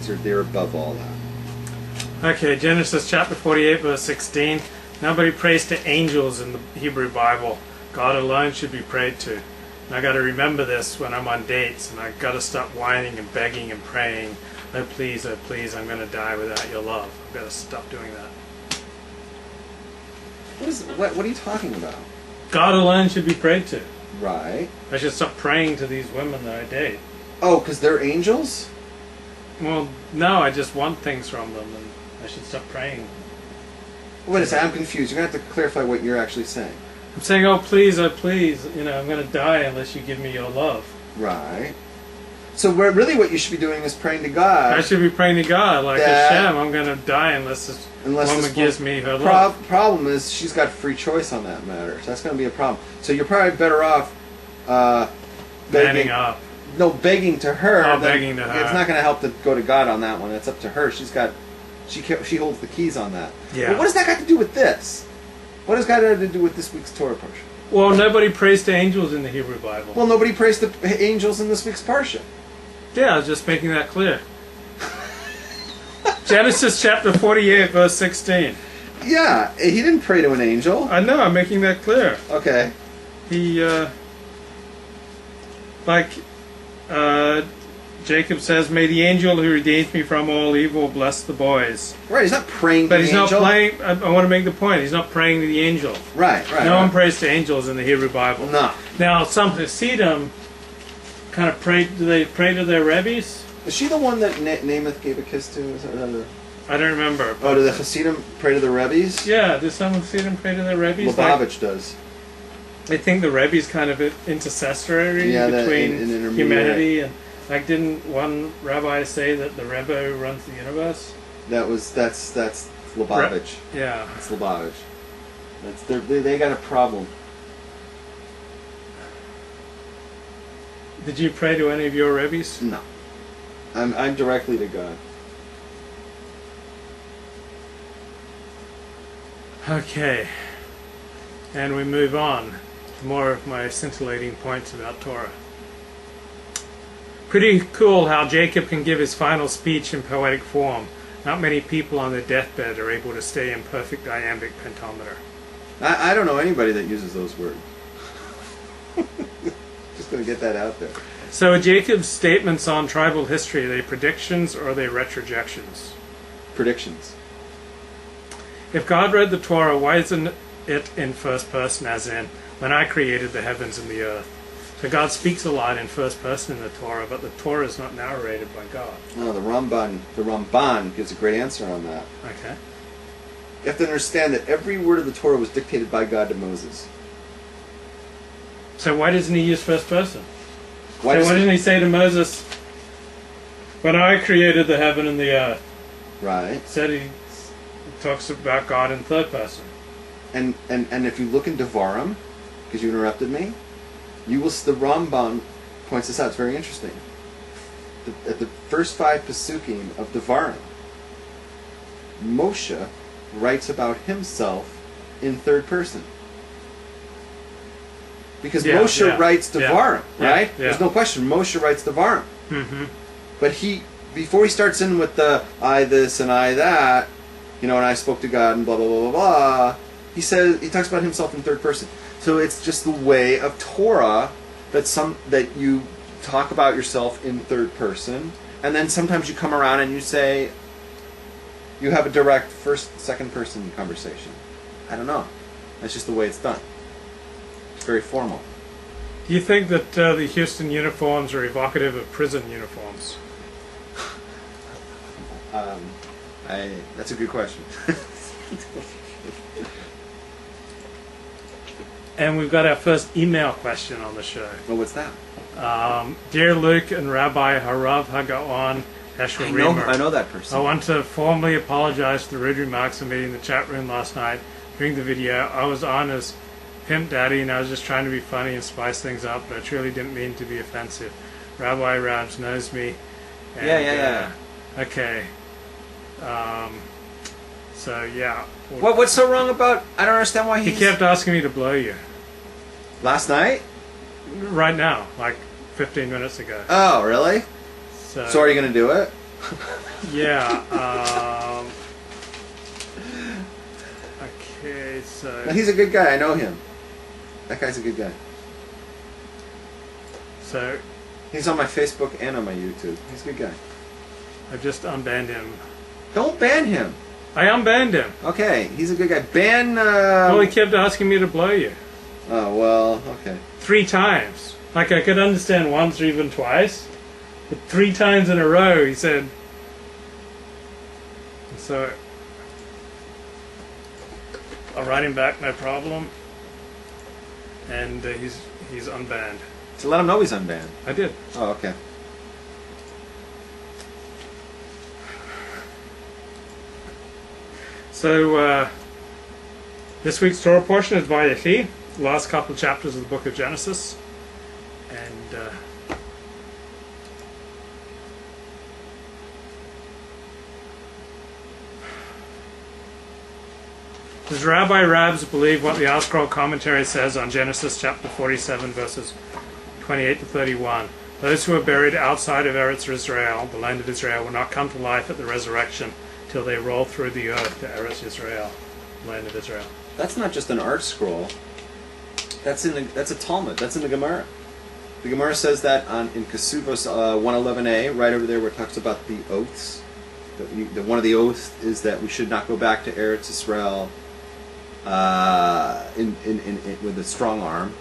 because they're above all that. Okay, Genesis chapter 48, verse 16. Nobody prays to angels in the Hebrew Bible. God alone should be prayed to. And I got to remember this when I'm on dates, and I got to stop whining and begging and praying. Oh please, I'm going to die without your love. I've got to stop doing that. What are you talking about? God alone should be prayed to. Right. I should stop praying to these women that I date. Oh, because they're angels? Well, no, I just want things from them, and I should stop praying. Wait a second, I'm confused. You're going to have to clarify what you're actually saying. I'm saying, oh please, I'm going to die unless you give me your love. Right. So really what you should be doing is praying to God. I should be praying to God, like Hashem, I'm going to die unless this woman gives me her love. Problem is, she's got free choice on that matter. So that's going to be a problem. So you're probably better off begging up. No, begging to her. Oh, begging to her. It's not going to help to go to God on that one. It's up to her. She holds the keys on that. Yeah. But what does that got to do with this? What does that have to do with this week's Torah Parsha? Well, nobody prays to angels in the Hebrew Bible. Well, nobody prays to angels in this week's Parsha. Yeah, I was just making that clear. Genesis chapter 48, verse 16. Yeah, he didn't pray to an angel. I know, I'm making that clear. Okay. He, Jacob says, may the angel who redeems me from all evil bless the boys. Right, he's not praying to the angel. But he's not praying, I want to make the point, he's not praying to the angel. Right. No one prays to angels in the Hebrew Bible. No. Now, some Hasidim kind of pray, do they pray to their rabbis? Is she the one that Namath gave a kiss to? I don't remember. Oh, do the Hasidim pray to the rabbis? Yeah, do some Hasidim pray to their rabbis? Lubavitch does. I think the rabbis kind of intercessory between humanity and... Like, didn't one rabbi say that the Rebbe who runs the universe? That's Lubavitch. Yeah. It's Lubavitch. They got a problem. Did you pray to any of your rabbis? No. I'm directly to God. Okay. And we move on to more of my scintillating points about Torah. Pretty cool how Jacob can give his final speech in poetic form. Not many people on their deathbed are able to stay in perfect iambic pentameter. I don't know anybody that uses those words. Just going to get that out there. So Jacob's statements on tribal history, are they predictions or are they retrojections? Predictions. If God read the Torah, why isn't it in first person, as in, when I created the heavens and the earth? So God speaks a lot in first person in the Torah, but the Torah is not narrated by God. No, the Ramban gives a great answer on that. Okay. You have to understand that every word of the Torah was dictated by God to Moses. So why doesn't he use first person? Why doesn't he say to Moses, when I created the heaven and the earth? Right. Said he talks about God in third person. And if you look in Devarim, because you interrupted me, the Ramban points this out. It's very interesting. At the first 5 Pesukim of Devarim, Moshe writes about himself in third person. Because Moshe writes Devarim, right? Yeah. There's no question. Moshe writes Devarim. Mm-hmm. But before he starts in with the I this and I that, and I spoke to God and blah blah blah blah blah, he talks about himself in third person. So it's just the way of Torah that you talk about yourself in third person, and then sometimes you come around and you say you have a direct first, second person conversation. I don't know. That's just the way it's done. It's very formal. Do you think that the Houston uniforms are evocative of prison uniforms? That's a good question. And we've got our first email question on the show. Well, what's that? Dear Luke and Rabbi Harav Hagaon Eshwa I know that person. I want to formally apologize for the rude remarks I made in the chat room last night during the video. I was on as Pimp Daddy and I was just trying to be funny and spice things up, but I truly didn't mean to be offensive. Rabbi Rabbs knows me. And, yeah. Okay. So, yeah. What's so wrong about... I don't understand why he kept asking me to blow you. Last night? Right now, like 15 minutes ago. Oh, really? So are you going to do it? Yeah. Okay, so... Now, he's a good guy. I know him. That guy's a good guy. So... He's on my Facebook and on my YouTube. He's a good guy. I've just unbanned him. Don't ban him. I unbanned him. Okay, he's a good guy. Ban... Well, he kept asking me to blow you. Oh, well, okay. 3 times. Like, I could understand once or even twice. But 3 times in a row, he said... So... I'll write him back, no problem. And he's unbanned. So let him know he's unbanned. I did. Oh, okay. So, this week's Torah portion is Vayechi, the last couple of chapters of the book of Genesis. And does Rabbi Rabbs believe what the Al-Scroll commentary says on Genesis chapter 47, verses 28 to 31? Those who are buried outside of Eretz Israel, the land of Israel, will not come to life at the resurrection till they roll through the earth to Eretz Israel, land of Israel. That's not just an art scroll. That's a Talmud. That's in the Gemara. The Gemara says that in Kesuvos 111a, right over there, where it talks about the oaths. One of the oaths is that we should not go back to Eretz Israel with a strong arm,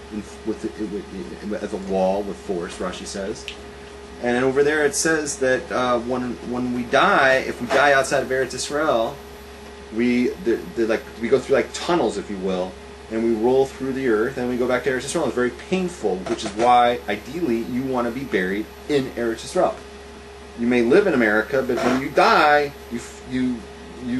as a wall with force. Rashi says. And over there it says that when we die, if we die outside of Eretz Israel, we go through like tunnels, if you will, and we roll through the earth, and we go back to Eretz Israel. It's very painful, which is why ideally you want to be buried in Eretz Israel. You may live in America, but when you die, you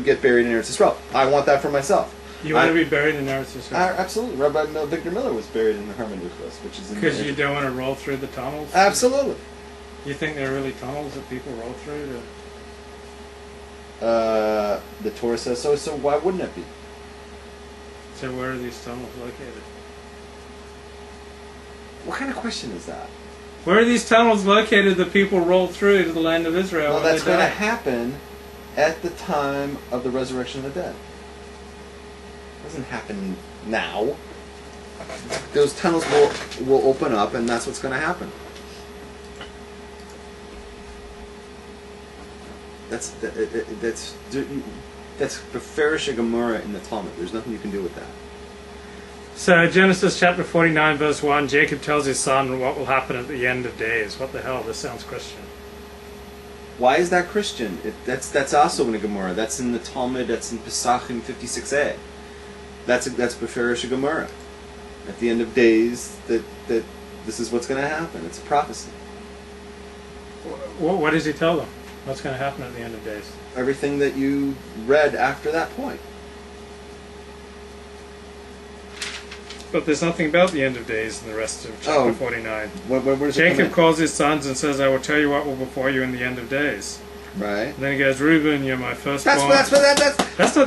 get buried in Eretz Israel. I want that for myself. You want to be buried in Eretz Israel? Absolutely. Rabbi Victor Miller was buried in the Herman Duchas, which is because you don't want to roll through the tunnels. Absolutely. You think there are really tunnels that people roll through? The Torah says so. So why wouldn't it be? So where are these tunnels located? What kind of question is that? Where are these tunnels located that people roll through to the land of Israel? Well, that's going to happen at the time of the resurrection of the dead. It doesn't happen now. Those tunnels will open up, and that's what's going to happen. That's Beferish Gemara in the Talmud. There's nothing you can do with that. So Genesis chapter 49 verse 1, Jacob tells his son what will happen at the end of days. What the hell? This sounds Christian. Why is that Christian? That's also in the Gemara. That's in the Talmud. That's in Pesachim 56a. That's Beferish Gemara. At the end of days, that this is what's going to happen. It's a prophecy. What does he tell them? What's going to happen at the end of days? Everything that you read after that point. But there's nothing about the end of days in the rest of chapter 49. Where's Jacob calls his sons and says, I will tell you what will befall you in the end of days. Right. And then he goes, Reuben, you're my firstborn. That's not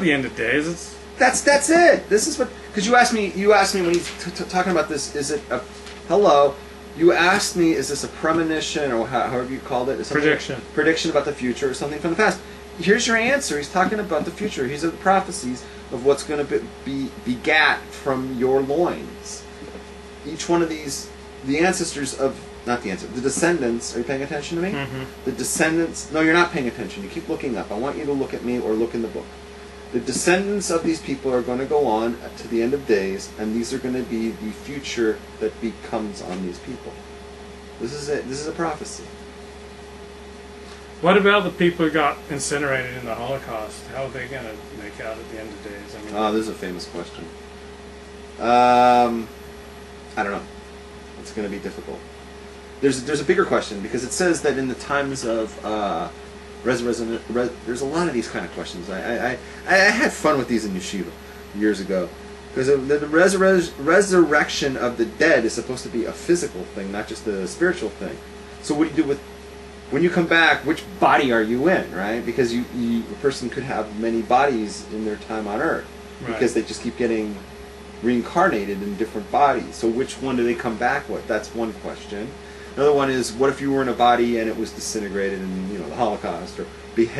the end of days. That's it. This is what, because you asked me when he's talking about this. Is it a hello? You asked me, is this a premonition or however you called it? Prediction about the future or something from the past. Here's your answer. He's talking about the future. These are the prophecies of what's going to be begat from your loins. Each one of these, the ancestors of, not the ancestors, the descendants. Are you paying attention to me? Mm-hmm. The descendants. No, you're not paying attention. You keep looking up. I want you to look at me or look in the book. The descendants of these people are going to go on to the end of days, and these are going to be the future that becomes on these people. This is it. This is a prophecy. What about the people who got incinerated in the Holocaust? How are they going to make out at the end of days? I mean, this is a famous question. I don't know. It's going to be difficult. There's a bigger question, because it says that in the times of there's a lot of these kind of questions. I had fun with these in yeshiva years ago, because the resurrection of the dead is supposed to be a physical thing, not just a spiritual thing. So what do you do with when you come back? Which body are you in, right? Because a person could have many bodies in their time on Earth, right, because they just keep getting reincarnated in different bodies. So which one do they come back with? That's one question. Another one is, what if you were in a body and it was disintegrated in the Holocaust or beheaded?